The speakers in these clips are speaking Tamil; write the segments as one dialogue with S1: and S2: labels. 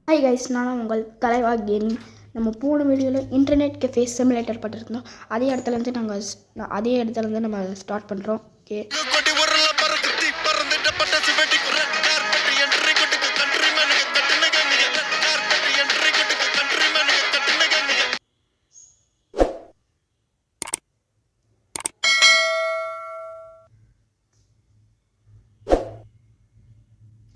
S1: ஹாய் கைஸ், நானும் உங்கள் தலைவா கேமிங். நம்ம போன வீடியோவில் இன்டர்நெட் கெஃபே சிமுலேட்டர் பண்ணியிருந்தோம். அதே இடத்துலேருந்து நம்ம ஸ்டார்ட் பண்ணுறோம். ஓகே,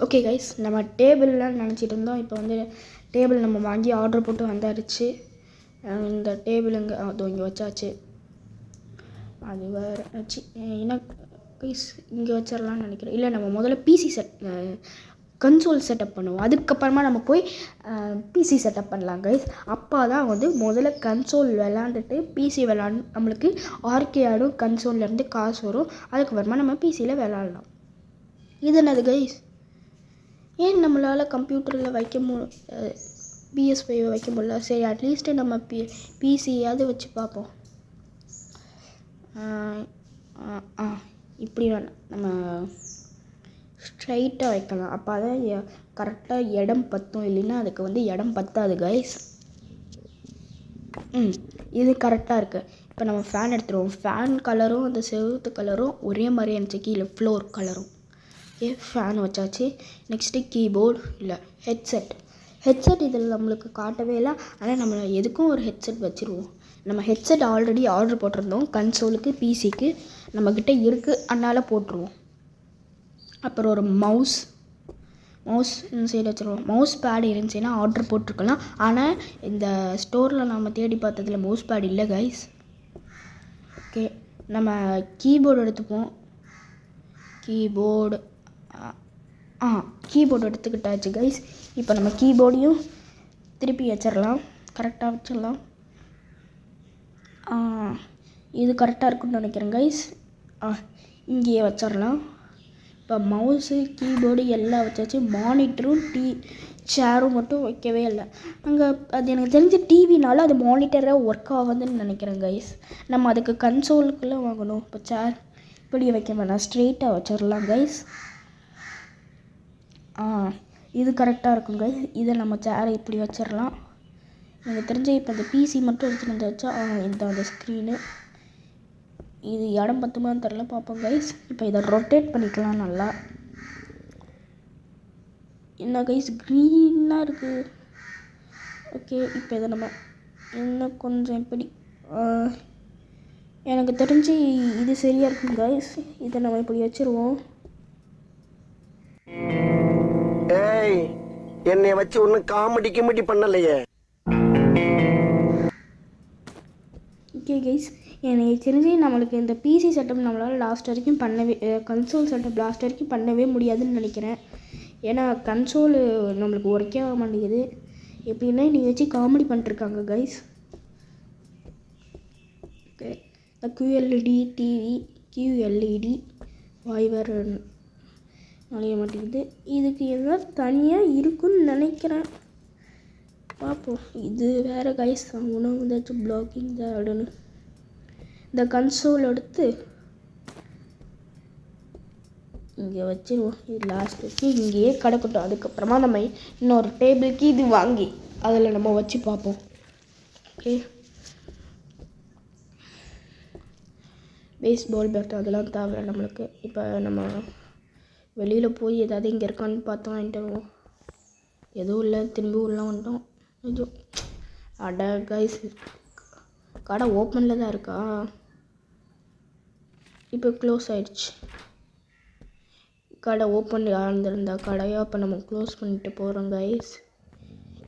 S1: ஓகே கைஸ், நம்ம டேபிள்லாம் நினச்சிட்டு இருந்தோம். இப்போ வந்து டேபிள் நம்ம வாங்கி ஆர்டர் போட்டு வந்தாச்சு. இந்த டேபிள் இங்கே வச்சாச்சு. அது வேறு ஆச்சு. என்ன கைஸ், இங்கே வச்சிடலான்னு நினைக்கிறேன். இல்லை, நம்ம முதல்ல பிசி கன்சோல் செட்டப் பண்ணுவோம். அதுக்கப்புறமா நம்ம போய் பிசி செட்டப் பண்ணலாம் கைஸ். அப்போ தான் வந்து முதல்ல கன்சோல் விளாண்டுட்டு பிசி நம்மளுக்கு ஆர்கே ஆடும் கன்சோல்லேருந்து காசு வரும். அதுக்கப்புறமா நம்ம பிசியில் விளாட்லாம். இது என்னது கைஸ்? ஏன் நம்மளால் கம்ப்யூட்டரில் PS5 வைக்க முடியல? சரி, அட்லீஸ்ட்டு நம்ம பிசியாவது வச்சு பார்ப்போம். இப்படி நம்ம ஸ்ட்ரைட்டாக வைக்கலாம். அப்போ தான் கரெக்டாக இடம் பற்றும். இல்லைன்னா அதுக்கு வந்து இடம் பத்தாது கைஸ். இது கரெக்டாக இருக்குது. இப்போ நம்ம ஃபேன் எடுத்துருவோம். ஃபேன் கலரும் அந்த செவத்து கலரும் ஒரே மாதிரி இருந்துச்சு. கீழே ஃப்ளோர் கலரும். ஓகே, ஃபேன் வச்சாச்சு. நெக்ஸ்ட்டு கீபோர்டு இல்லை ஹெட்செட் இதில் நம்மளுக்கு காட்டவே இல்லை. ஆனால் நம்ம எதுக்கும் ஒரு ஹெட்செட் வச்சுருவோம். நம்ம ஹெட்செட் ஆல்ரெடி ஆர்டர் போட்டிருந்தோம். கன்சோலுக்கு பிசிக்கு நம்மக்கிட்ட இருக்குது, அதனால் போட்டுருவோம். அப்புறம் ஒரு மவுஸ் இந்த சைடு வச்சுருவோம். மவுஸ் பேட் இருந்துச்சுன்னா ஆர்டர் போட்டிருக்கலாம். ஆனால் இந்த ஸ்டோரில் நம்ம தேடி பார்த்ததில் மவுஸ் பேட் இல்லை கைஸ். ஓகே, நம்ம கீபோர்டு எடுத்துப்போம். கீபோர்டு எடுத்துக்கிட்டாச்சு கைஸ். இப்போ நம்ம கீபோர்டையும் திருப்பி வச்சிடலாம். கரெக்டாக வச்சிடலாம். இது கரெக்டாக இருக்குன்னு நினைக்கிறேன் கைஸ். இங்கேயே வச்சிடலாம். இப்போ மவுஸு கீபோர்டு எல்லாம் வச்சாச்சு. மானிட்டரும் சேரும் மட்டும் வைக்கவே இல்லை. அங்கே அது எனக்கு தெரிஞ்ச டிவினால அது மானிட்டராக ஒர்க் ஆகுதுன்னு நினைக்கிறேன் கைஸ். நம்ம அதுக்கு கன்சோலுக்குள்ளே வாங்கணும். இப்போ சேர் இப்படி வைக்க வேணாம், ஸ்ட்ரெயிட்டாக வச்சிடலாம் கைஸ். இது கரெக்டாக இருக்கும் கைஸ். இதை நம்ம சேரை இப்படி வச்சிடலாம். எனக்கு தெரிஞ்ச இப்போ இந்த பிசி மட்டும் எடுத்துகிட்டு வந்து வச்சா இந்த ஸ்க்ரீனு இது இடம் பத்துமான்னு தெரில, பார்ப்போம் கைஸ். இப்போ இதை ரொட்டேட் பண்ணிக்கலாம் நல்லா. என்ன கைஸ், க்ரீனாக இருக்குது. ஓகே, இப்போ இதை நம்ம இன்னும் கொஞ்சம் இப்படி எனக்கு தெரிஞ்சு இது சரியாக இருக்கும் கைஸ். இதை நம்ம இப்படி வச்சுருவோம்.
S2: என்னை வச்சு ஒன்றும் காமெடி பண்ணலையே.
S1: ஓகே கைஸ், எனக்கு தெரிஞ்சு நம்மளுக்கு இந்த பிசி செட்டப் நம்மளால் லாஸ்ட் வரைக்கும் கன்சோல் செட்டப் லாஸ்ட் வரைக்கும் பண்ணவே முடியாதுன்னு நினைக்கிறேன். ஏன்னா கன்சோலு நம்மளுக்கு ஒர்க்கே ஆக மாட்டேங்குது. எப்படின்னா நீங்கள் வச்சு காமெடி பண்ணிட்டுருக்காங்க கைஸ். ஓகே, இந்த QLED டிவி QLED வாய்வர் நுழைய மாட்டேங்குது. இதுக்கு எல்லாம் தனியாக இருக்குன்னு நினைக்கிறேன், பார்ப்போம். இது வேறு கைஸ், உணவு ஏதாச்சும் பிளாக்கிங் தான். இந்த கன்சோல் எடுத்து இங்கே வச்சுருவோம். இது லாஸ்ட் வச்சு இங்கேயே கிடக்கட்டும். அதுக்கப்புறமா நம்ம இன்னொரு டேபிளுக்கு இது வாங்கி அதில் நம்ம வச்சு பார்ப்போம். ஓகே, பேஸ்பால் பேட் அதெல்லாம் தேவை நம்மளுக்கு. இப்போ நம்ம வெளியில் போய் ஏதாவது இங்கே இருக்கான்னு பார்த்தோம், வாங்கிட்டு எதுவும் இல்லை. திரும்பி உள்ள வந்துட்டோம். ஐயோ, அட கைஸ், கடை ஓப்பனில் தான் இருக்கா? இப்போ க்ளோஸ் ஆகிடுச்சு. கடை ஓப்பன் ஆகிருந்திருந்தா கடையை இப்போ நம்ம க்ளோஸ் பண்ணிட்டு போகிறோம் கைஸ்.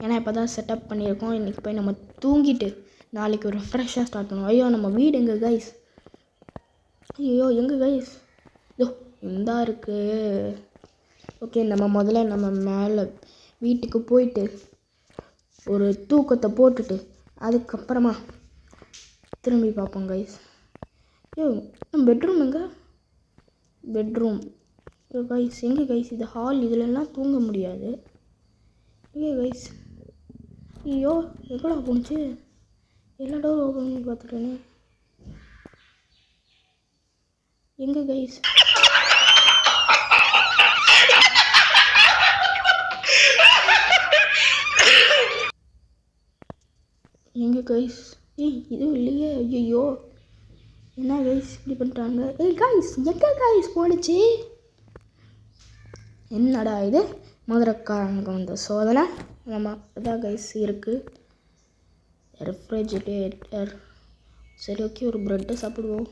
S1: ஏன்னா இப்போ தான் செட்டப் பண்ணியிருக்கோம். இன்றைக்கி போய் நம்ம தூங்கிட்டு நாளைக்கு ஒரு ஃப்ரெஷ்ஷாக ஸ்டார்ட் பண்ணுவோம். ஐயோ, நம்ம வீடு எங்கே கைஸ்? ஐயோ, எங்கே கைஸ்? இதோ இந்தா இருக்குது. ஓகே, நம்ம முதல்ல நம்ம மேலே வீட்டுக்கு போயிட்டு ஒரு தூக்கத்தை போட்டுட்டு அதுக்கப்புறமா திரும்பி பார்ப்போம் கைஸ். ஐயோ, நம்ம பெட்ரூம் எங்கே? பெட்ரூம் கைஸ் எங்கே கைஸ்? இது ஹால். இதிலெல்லாம் தூங்க முடியாது. எங்கே கைஸ்? ஐயோ, எவ்வளோ போணுச்சு? எல்லா டோர் ஓப்பன் பண்ணி பார்த்துட்டேனே. எங்கே கைஸ்? எங்கே கைஸ்? இதுவும் இல்லையே. ஐயோ, என்ன கைஸ் இப்படி பண்ணுறாங்க? கைஸ் எங்கே கைஸ் போணுச்சு? என்னடா இது? மதுரைக்காரனுக்கு வந்த சோதனை. நம்ம அதான் கைஸ் இருக்குது. ரெஃப்ரிஜிரேட்டர். சரி ஓகே, ஒரு ப்ரெட்டை சாப்பிடுவோம்,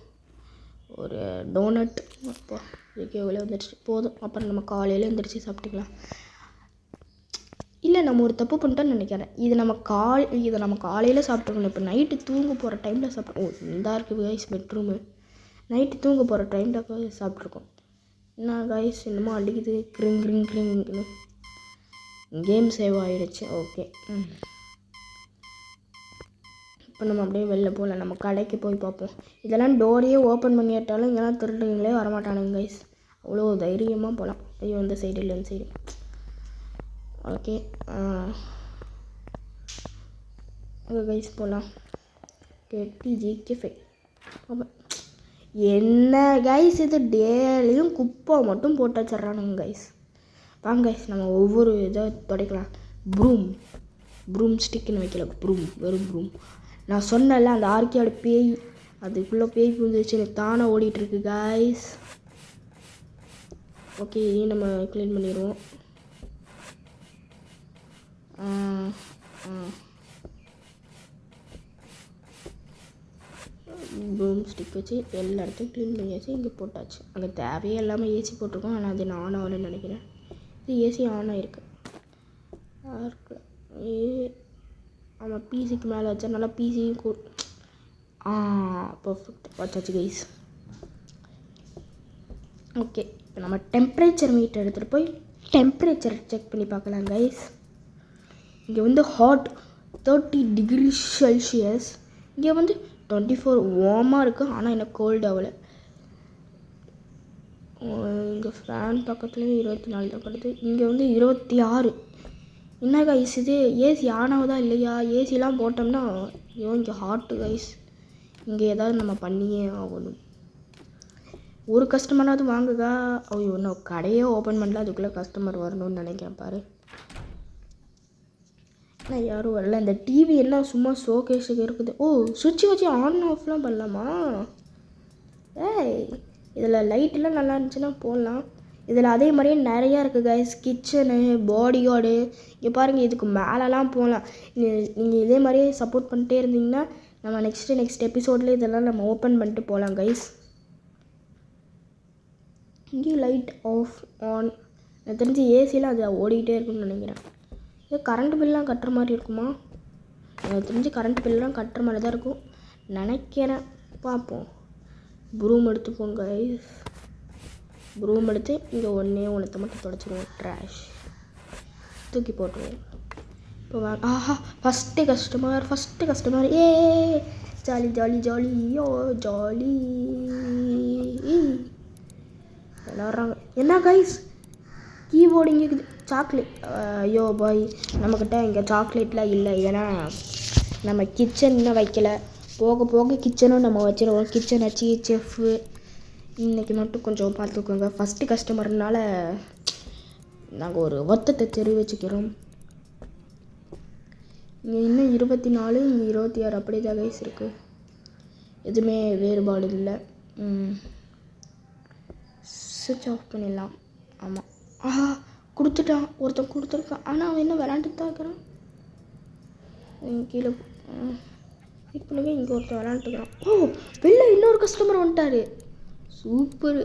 S1: ஒரு டோனட். அப்போ இதுக்கு எவ்வளோ வந்துடுச்சு, போதும். அப்புறம் நம்ம காலையில் எழுந்திரிச்சு சாப்பிட்டுக்கலாம். இல்லை, நம்ம ஒரு தப்பு பண்ணிட்டோன்னு நினைக்கிறேன். இதை நம்ம காலையில் சாப்பிட்டுக்கணும். இப்போ நைட்டு தூங்க போகிற டைமில் சாப்பிட்டோம். இந்த இருக்குது கைஸ் பெட்ரூமு. நைட்டு தூங்க போகிற டைமில் சாப்பிட்ருக்கோம். என்ன கைஸ் என்னமோ அடிக்குது, கிரிங் கிரிங் கிரிங்னு. கேம் சேவ் ஆகிடுச்சு. ஓகே. இப்போ நம்ம அப்படியே வெளில போகலாம். நம்ம கடைக்கு போய் பார்ப்போம். இதெல்லாம் டோரையே ஓப்பன் பண்ணிட்டாலும் இங்கெல்லாம் திருடுங்களே வரமாட்டானுங்க கைஸ். அவ்வளோ தைரியமாக போகலாம். ஐயோ, இந்த சைடு இல்லை, இந்த சைடு. ஓகே கைஸ் போகலாம். KTGK5. என்ன கைஸ் இது, டெய்லியும் குப்பை மட்டும் போட்டு வச்சிட்றானுங்க கைஸ். வாங்க கைஸ், நம்ம ஒவ்வொரு இதை துடைக்கலாம். ப்ரூம் ஸ்டிக்குன்னு வைக்கல, வெறும் ப்ரூம். நான் சொன்னல அந்த ஆர்கியோட பேய், அதுக்குள்ளே பேய் புரிஞ்சிச்சு, எனக்கு தானே ஓடிட்டுருக்கு கைஸ். ஓகே, இதையும் நம்ம க்ளீன் பண்ணிடுவோம். ப்ரூம் ஸ்டிக் வச்சு எல்லா இடத்தையும் க்ளீன் பண்ணியாச்சு. இங்கே போட்டாச்சு. அங்கே தேவையே எல்லாமே ஏசி போட்டிருக்கோம், ஆனால் அது நான் ஆன் ஆகலன்னு நினைக்கிறேன். இது ஏசி ஆன் ஆகிருக்கு. ஆமாம், பிசிக்கு மேலே வச்சா நல்லா பிசியும் பர்ஃபெக்ட் வச்சாச்சு கைஸ். ஓகே, இப்போ நம்ம டெம்பரேச்சர் மீட்டர் எடுத்துகிட்டு போய் டெம்பரேச்சர் செக் பண்ணி பார்க்கலாம் கைஸ். இங்கே வந்து ஹாட் 30 டிகிரி செல்சியஸ். இங்கே வந்து 24 வார்மாக இருக்குது, ஆனால் எனக்கு கோல்டு ஆகலை. இங்கே ஃபேன் பக்கத்துலேயும் 24 தான் படுது. இங்கே வந்து 26. என்ன கைஸ் இது, ஏசி ஆன் ஆகுதா இல்லையா? ஏசிலாம் போட்டோம்னா ஐயோ இங்கே ஹாட்டு கைஸ். இங்கே ஏதாவது நம்ம பண்ணியே ஆகணும். ஒரு கஸ்டமராவது வாங்குதா? ஐயோ, நான் கடையே ஓப்பன் பண்ணல, அதுக்குள்ளே கஸ்டமர் வரணும்னு நினைக்கிறேன் பாரு. ஆனால் யாரும் வரல. இந்த டிவி எல்லாம் சும்மா ஷோகேஸுக்கு இருக்குது. சுவிட்சு வச்சு ஆன் ஆஃப்லாம் பண்ணலாமா? இதில் லைட்டெல்லாம் நல்லா இருந்துச்சுன்னா போடலாம். இதில் அதே மாதிரியே நிறையா இருக்குது கைஸ். கிச்சனு, பாடி கார்டு, இங்கே பாருங்கள், இதுக்கு மேலெலாம் போகலாம். நீங்கள் இதே மாதிரியே சப்போர்ட் பண்ணிட்டே இருந்தீங்கன்னா நம்ம நெக்ஸ்ட் எபிசோடில் இதெல்லாம் நம்ம ஓப்பன் பண்ணிட்டு போகலாம் கைஸ். இங்கேயும் லைட் ஆஃப் ஆன். எனக்கு தெரிஞ்சு ஏசியெலாம் அது ஓடிக்கிட்டே இருக்குன்னு நினைக்கிறேன். இது கரண்ட் பில்லாம் கட்டுற மாதிரி இருக்குமா? எனக்கு தெரிஞ்சு கரண்ட் பில்லாம் கட்டுற மாதிரி தான் இருக்கும் நினைக்கிறேன். பார்ப்போம். ப்ரூம் எடுத்துப்போம் கைஸ். ப்ரூம் எடுத்து இங்கே ஒன்றத்தை மட்டும் துடைச்சிடுவோம். ட்ராஷ் தூக்கி போட்டுருவோம். இப்போ ஃபஸ்ட்டு கஸ்டமர். ஏ ஜாலி ஜாலி ஜாலி யோ ஜாலி விளாட்றாங்க. என்ன கைஸ், கீபோர்டு இங்கே இருக்குது. சாக்லேட். ஐயோ பாய், நம்மக்கிட்ட இங்கே சாக்லேட்லாம் இல்லை. ஏன்னா நம்ம கிச்சன் இன்னும் வைக்கல. போக போக கிச்சனும் நம்ம வச்சிருவோம். கிச்சன் வச்சு செஃப்பு இன்றைக்கி மட்டும் கொஞ்சம் பார்த்துக்கோங்க. ஃபஸ்ட்டு கஸ்டமர்னால நாங்கள் ஒரு ஒத்தத்தை தெரிவிச்சுக்கிறோம். இங்கே இன்னும் 24, இங்கே 26 அப்படி தான் கைஸ் இருக்குது. எதுவுமே வேறுபாடு இல்லை. சுவிட்ச் ஆஃப் பண்ணிடலாம். ஆமாம், கொடுத்துட்டான், ஒருத்தன் கொடுத்துருக்கான். ஆனால் அவன் என்ன விளாண்டுட்டு தான் இருக்கிறான். கீழே இப்போ இங்கே ஒருத்தன் விளாண்டுக்கிறான். வெளில இன்னொரு கஸ்டமர் வந்துட்டார். சூப்பர்.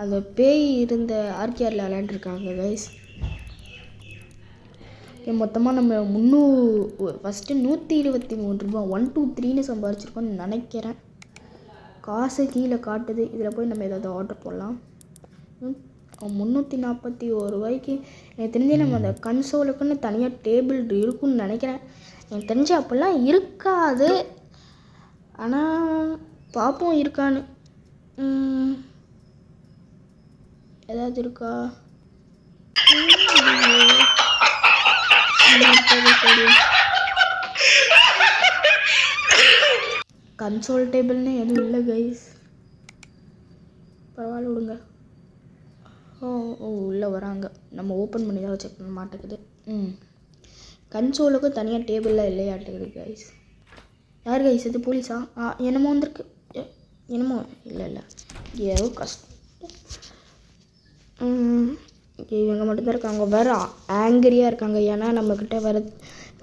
S1: அந்த பேய் இருந்த ஆர்கிஆரில் விளாண்டுருக்காங்க கைஸ். மொத்தமாக நம்ம ஃபஸ்ட்டு 123 ரூபா 1 2 3ன்னு சம்பாதிச்சிருக்கோன்னு நினைக்கிறேன். காசு கீழே காட்டுது. இதில் போய் நம்ம ஏதாவது ஆர்டர் போடலாம். 341 ரூபாய்க்கு. எனக்கு தெரிஞ்சு நம்ம அந்த கன்சோலுக்குன்னு தனியாக டேபிள் இருக்குன்னு நினைக்கிறேன். எனக்கு தெரிஞ்சு அப்போல்லாம் இருக்காது, ஆனால் பார்ப்போம் இருக்கான்னு. ஏதாவது இருக்கா? கன்சோல் டேபிள்னு எதுவும் இல்லை கைஸ். பரவாயில்ல விடுங்க. உள்ளே வராங்க. நம்ம ஓப்பன் பண்ணி தான் செக் பண்ண மாட்டேங்குது. கன்சோலுக்கு தனியாக டேபிளில் இல்லையாட்டுக்குது கைஸ். யார் கைஸ் இது? போலீஸா? என்னமோ வந்திருக்கு. என்னமோ இல்லை ஏதோ கஷ்டம். இவங்க மட்டும்தான் இருக்காங்க. வேறு ஆங்கரியாக இருக்காங்க. ஏன்னா நம்மக்கிட்ட வேறு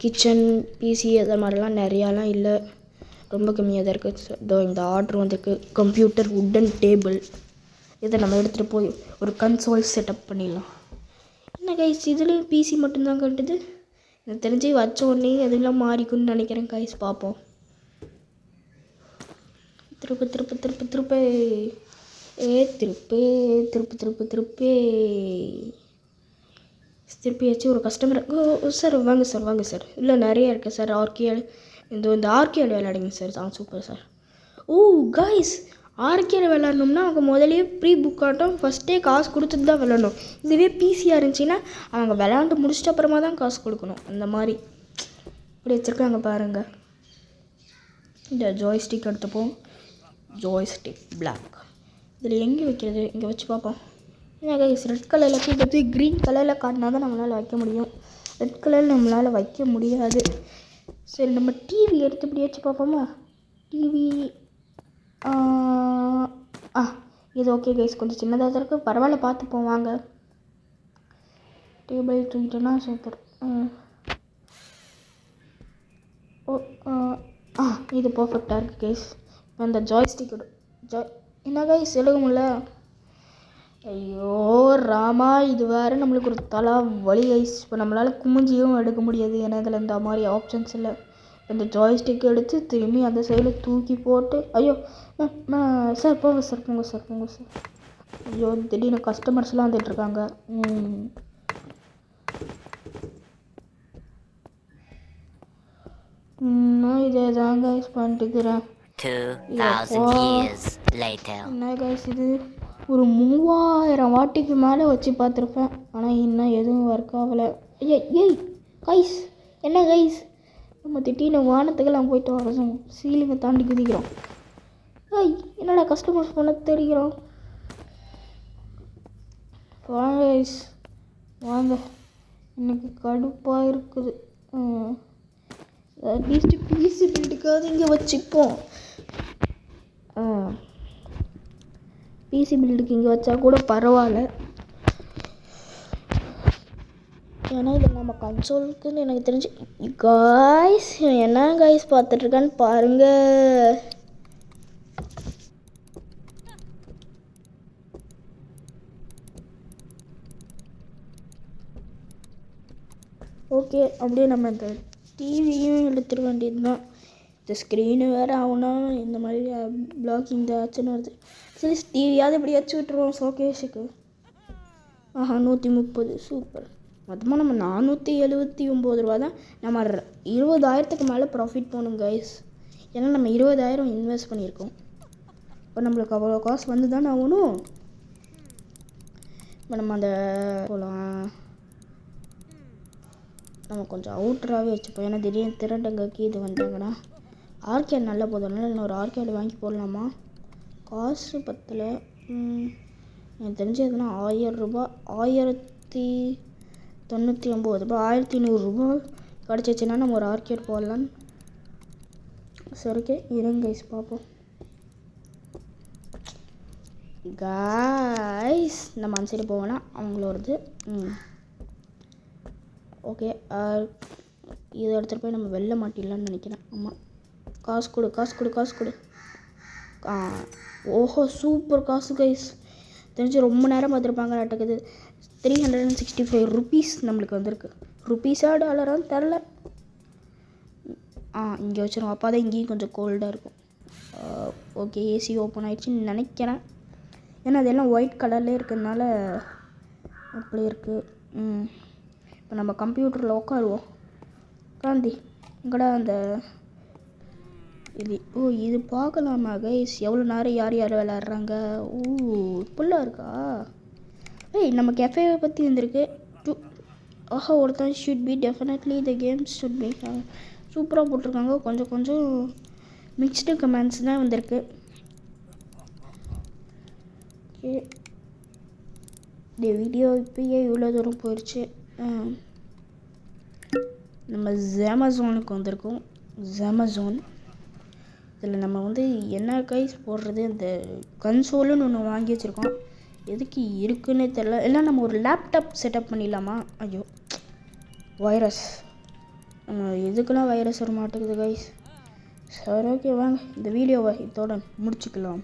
S1: கிச்சன் பிசி அது மாதிரிலாம் நிறையாலாம் இல்லை, ரொம்ப கம்மியாக தான் இருக்குது. இதோ இந்த ஆர்டர் வந்திருக்கு. Computer wooden table. இதை நம்ம எடுத்துகிட்டு போய் ஒரு கன்சோல் செட்டப் பண்ணிடலாம். என்ன கைஸ் இதுலேயும் பிசி மட்டும்தான் கட்டுது? எனக்கு தெரிஞ்சு வச்ச உடனே அதெல்லாம் மாறிக்குன்னு நினைக்கிறேன் கைஸ். பார்ப்போம். திருப்பு திருப்பு திருப்பு திருப்பு திருப்பியாச்சு. ஒரு கஸ்டமர். சார் வாங்க சார், வாங்க சார். இல்லை நிறைய இருக்குது சார். ஆர்கேடு இந்த ஆர்கேடு விளையாடுங்க sir. Super sir. Oh guys, arcade விளையாடணும்னா அவங்க முதலே ப்ரீ புக் ஆகட்டும், ஃபஸ்ட்டே காசு கொடுத்துட்டு தான் விளையாடணும். இதுவே பிசியாக இருந்துச்சுன்னா அவங்க விளையாண்டு முடிச்சிட்ட அப்புறமா தான் காசு கொடுக்கணும். அந்த மாதிரி இப்படி வச்சுருக்காங்க பாருங்கள். இந்த ஜாய்ஸ்டிக் எடுத்துப்போம். Joystick block. இதில் எங்கே வைக்கிறது? இங்கே வச்சு பார்ப்போம். ஏன்னா கைஸ் ரெட் கலரில் தூக்கி க்ரீன் கலரில் காட்டினா தான் நம்மளால் வைக்க முடியும். ரெட் கலரில் நம்மளால் வைக்க முடியாது. சரி, நம்ம டிவி எடுத்து இப்படி வச்சு பார்ப்போமா? டிவி இது ஓகே கைஸ், கொஞ்சம் சின்னதாக தான் இருக்குது. பரவாயில்ல, பார்த்துப்போம் வாங்க. டேபிள் தூக்கிட்டோன்னா சூப்பர். இது பர்ஃபெக்டாக இருக்குது கைஸ். இப்போ அந்த ஜாய்ஸ்டிக்கோட என்ன கைஸ் எழுத முடியல? ஐயோ ராமா, இது வேறு நம்மளுக்கு ஒரு தலா வலி கைஸ். இப்போ நம்மளால் குமிஞ்சியும் எடுக்க முடியாது, ஏன்னா இதில் இந்த மாதிரி ஆப்ஷன்ஸ் இல்லை. இந்த ஜாய்ஸ்டிக் எடுத்து திரும்பி அந்த சைடில் தூக்கி போட்டு, ஐயோ சார் போங்க சார், போங்க சார், போங்க சார். ஐயோ திடீர்னு கஸ்டமர்ஸ்லாம் வந்துட்டுருக்காங்க. நான் இதே தான் கைஸ் பண்ணிட்டுக்கிறேன்.
S3: 2000 years later.
S1: என்ன கைஸ் இது? ஒரு 3000 வாட்டிக்கு மேலே வச்சு பார்த்துருப்பேன், ஆனால் இன்னும் எதுவும் ஒர்க் ஆகலை. ஏய் கைஸ், என்ன கைஸ் நம்ம திடீர்னு வானத்துக்கெல்லாம் போயிட்டு வரோம், சீலிங்கை தாண்டி குதிக்கிறோம். ஏய் என்னடா கஸ்டமர்ஸ் பண்ண தெரிகிறோம். வாங்க கைஸ் வாங்க, எனக்கு கடுப்பாக இருக்குது. அட்லீஸ்ட் பிசி பில்டுக்காவது இங்கே வச்சுப்போம். பிசி பில்டுக்கு இங்கே வச்சா கூட பரவாயில்ல, ஏன்னா இது நம்ம கன்சோலுக்குன்னு எனக்கு தெரிஞ்சு. காய்ஸ் என்ன காய்ஸ் பார்த்துட்ருக்கான்னு பாருங்க. ஓகே, அப்படியே நம்ம இந்த டிவியும் எடுத்துட வேண்டியது தான். இந்த ஸ்க்ரீனு வேறு ஆகணும், இந்த மாதிரி பிளாக்கிங் ஆச்சுன்னு வருது. சரி டிவியாவது எப்படியாச்சும் விட்டுருவோம் ஷோகேஷுக்கு. 130 சூப்பர். மொத்தமாக நம்ம 479 ரூபா தான். நம்ம 20,000க்கு மேலே ப்ராஃபிட் போகணும் கைஸ், ஏன்னா நம்ம 20,000 இன்வெஸ்ட் பண்ணியிருக்கோம். இப்போ நம்மளுக்கு அவ்வளோ காசு வந்து தானே ஆகணும். இப்போ நம்ம அந்த போகலாம், நம்ம கொஞ்சம் அவுட்டராகவே வச்சுப்போம், ஏன்னா திடீர்னு திருடங்கக்கு இது வந்துட்டாங்கன்னா. ஆர்கேட் நல்லா போதும்னால நான் ஒரு ஆர்கேடு வாங்கி போடலாமா? காசு பத்தில் எனக்கு தெரிஞ்சு எதுனா 1000 ரூபா, 1099 ரூபா, 1500 ரூபா கிடச்சிச்சின்னா நம்ம ஒரு ஆர்கேட் போடலாம். சரி ஓகே, இருங்க கைஸ் பார்ப்போம். கைஸ் நம்ம அந்த சைடு போவோன்னா அவங்களோடது. ஓகே, இதை எடுத்துகிட்டு போய் நம்ம வெளில மாட்டிடலான்னு நினைக்கிறேன். ஆமாம், காசு கொடு காசு கொடு காசு கொடு. ஓஹோ சூப்பர் காசு கைஸ். தெரிஞ்சு ரொம்ப நேரம் பார்த்துருப்பாங்க நாட்டுக்குது. 365 ருபீஸ் நம்மளுக்கு வந்திருக்கு. ருபீஸா டாலரான்னு தெரில. இங்கே வச்சிருவோம், அப்போ தான் இங்கேயும் கொஞ்சம் கோல்டாக இருக்கும். ஓகே, ஏசி ஓப்பன் ஆகிடுச்சின்னு நினைக்கிறேன், ஏன்னா அதெல்லாம் ஒயிட் கலர்லேயே இருக்கிறதுனால அப்படி இருக்குது. இப்போ நம்ம கம்ப்யூட்டரில் உட்காருவோம். காந்தி இங்கடா அந்த இது. இது பார்க்கலாமா கைஸ்? எவ்வளோ நேரம் யார் யார் விளையாடுறாங்க? இப்படிலாம் இருக்கா? நம்ம கெஃபேவை பற்றி வந்திருக்கு. ஒருத்தன் should be definitely the games should be. சூப்பராக போட்டிருக்காங்க. கொஞ்சம் கொஞ்சம் மிக்ஸ்டு கமெண்ட்ஸ் தான் வந்திருக்கு. ஓகே, இந்த வீடியோ இப்போயே இவ்வளோ தூரம் போயிடுச்சு. நம்ம ஜாமஸோனுக்கு வந்திருக்கோம். ஜாமஸோன் இதில் நம்ம வந்து என்ன கைஸ் போடுறது, இந்த கன்சோலுன்னு ஒன்று வாங்கி வச்சுருக்கோம். எதுக்கு இருக்குன்னே தெரில. இல்லை நம்ம ஒரு லேப்டாப் செட்டப் பண்ணிடலாமா? ஐயோ வைரஸ், எதுக்கெல்லாம் வைரஸ் வர மாட்டேங்குது கைஸ். சரி ஓகே வாங்க இந்த வீடியோவை இதோட முடிச்சுக்கலாம்.